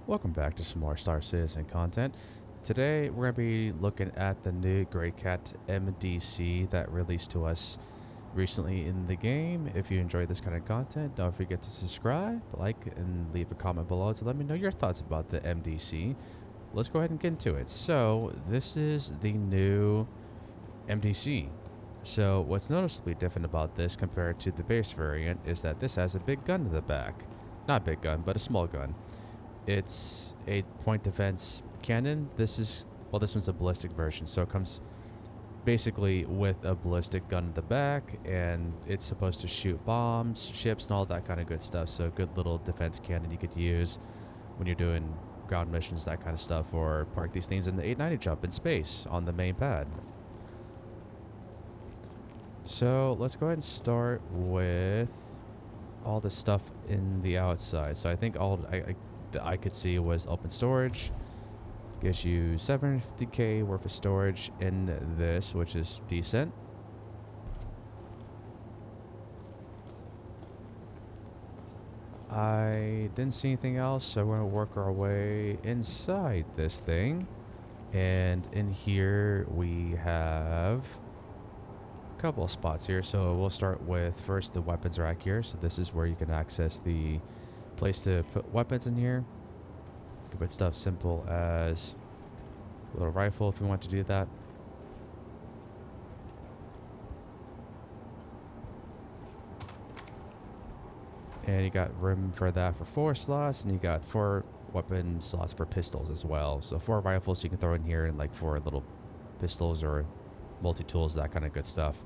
Welcome back to some more Star Citizen content. Today we're going to be looking at the new Graycat MDC that released to us recently in the game. If you enjoy this kind of content, don't forget to subscribe, like, and leave a comment below to let me know your thoughts about the MDC. Let's go ahead and get into it. So this is the new MDC. So what's noticeably different about this compared to the base variant is that this has a big gun in the back. Not a big gun, but a small gun. It's a point defense cannon. This one's a ballistic version, so it comes basically with a ballistic gun in the back, and it's supposed to shoot bombs, ships, and all that kind of good stuff. So a good little defense cannon you could use when you're doing ground missions, that kind of stuff, or park these things in the 890 jump in space on the main pad. So let's go ahead and start with all the stuff in the outside. So I think all I could see was open storage. Gives you 750k worth of storage in this, which is decent. I didn't see anything else, so we're gonna work our way inside this thing. And in here we have a couple of spots here. So we'll start with first the weapons rack here. So this is where you can access the place to put weapons in here. You can put stuff simple as a little rifle if you want to do that. And you got room for that for 4 slots, and you got 4 weapon slots for pistols as well. So 4 rifles you can throw in here, and like 4 little pistols or multi-tools, that kind of good stuff.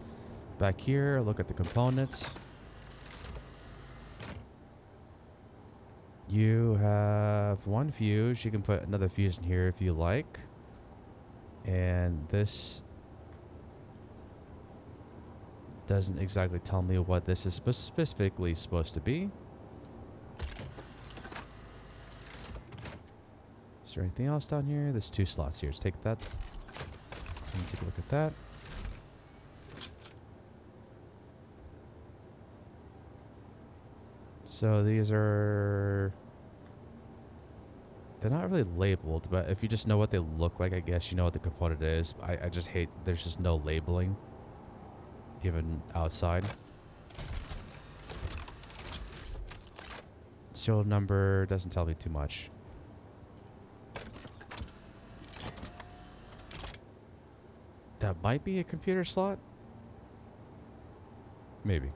Back here, look at the components. You have 1 fuse. You can put another fuse in here if you like. And this doesn't exactly tell me what this is specifically supposed to be. Is there anything else down here? There's 2 slots here. Let's take that. Let me take a look at that. So these are... they're not really labeled, but if you just know what they look like, I guess you know what the component is. I just hate there's just no labeling, even outside. Serial number doesn't tell me too much. That might be a computer slot. Maybe.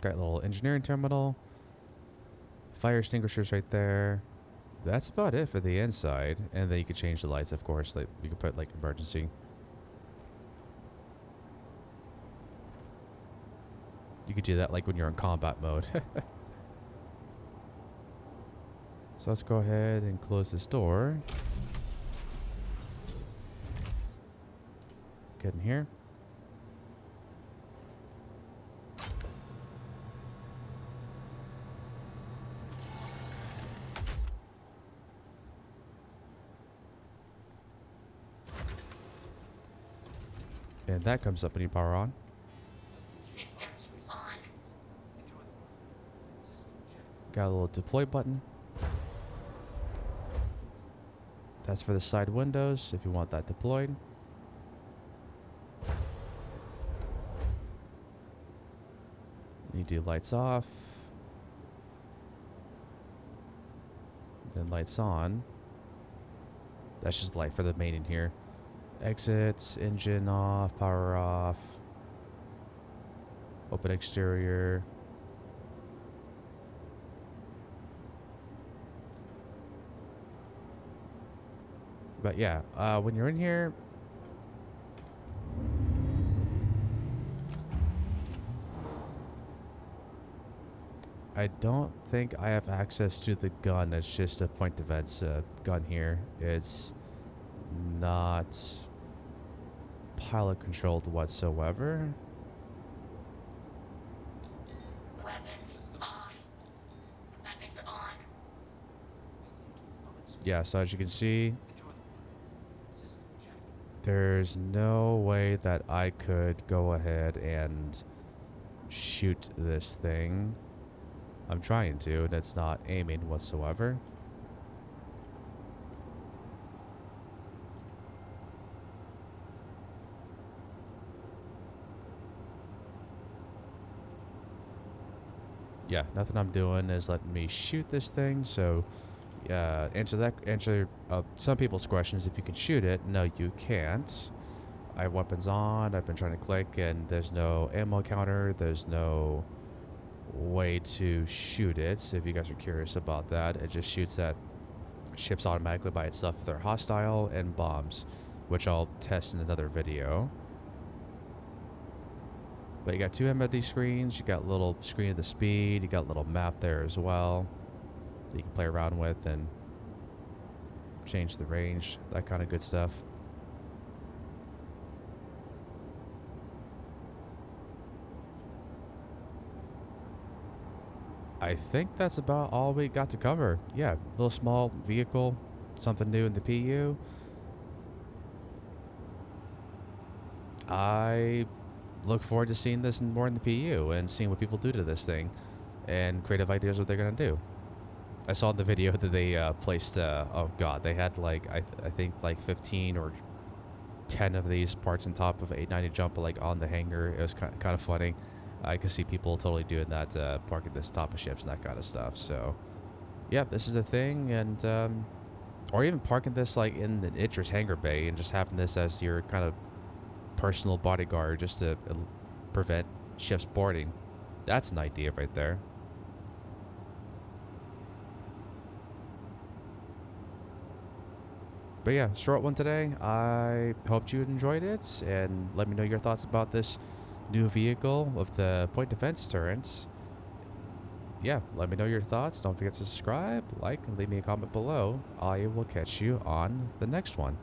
Got a little engineering terminal. Fire extinguishers right there. That's about it for the inside. And then you can change the lights, of course. Like you can put like emergency. You could do that like when you're in combat mode. So let's go ahead and close this door. Get in here. And that comes up when you power on. Systems on. Got a little deploy button. That's for the side windows if you want that deployed. You do lights off. Then lights on. That's just light for the main in here. Exits, engine off, power off. Open exterior. But yeah, when you're in here, I don't think I have access to the gun. It's just a point defense gun here. It's not pilot controlled whatsoever. Weapons off. Weapons on. Yeah, so as you can see, there's no way that I could go ahead and shoot this thing. I'm trying to, and it's not aiming whatsoever. Yeah, nothing I'm doing is letting me shoot this thing, so answer some people's questions. If you can shoot it, no, you can't. I have weapons on. I've been trying to click, and there's no ammo counter. There's no way to shoot it. So if you guys are curious about that, it just shoots at ships automatically by itself if they're hostile, and bombs, which I'll test in another video. But you got two MFD screens. You got a little screen of the speed. You got a little map there as well that you can play around with and change the range, that kind of good stuff. I think that's about all we got to cover. Yeah, little small vehicle, something new in the PU. I look forward to seeing this more in the PU and seeing what people do to this thing and creative ideas what they're going to do. I saw in the video that they placed, oh god, they had like, I think like 15 or 10 of these parts on top of 890 jump, like on the hangar. It was kind of funny. I could see people totally doing that, parking this top of ships and that kind of stuff. So, yeah, this is a thing, and or even parking this like in the Idris hangar bay and just having this as your kind of personal bodyguard just to prevent ships boarding. That's an idea right there. But yeah, short one today. I hoped you enjoyed it, and let me know your thoughts about this new vehicle with the point defense turrets. Yeah, let me know your thoughts. Don't forget to subscribe, like, and leave me a comment below. I will catch you on the next one.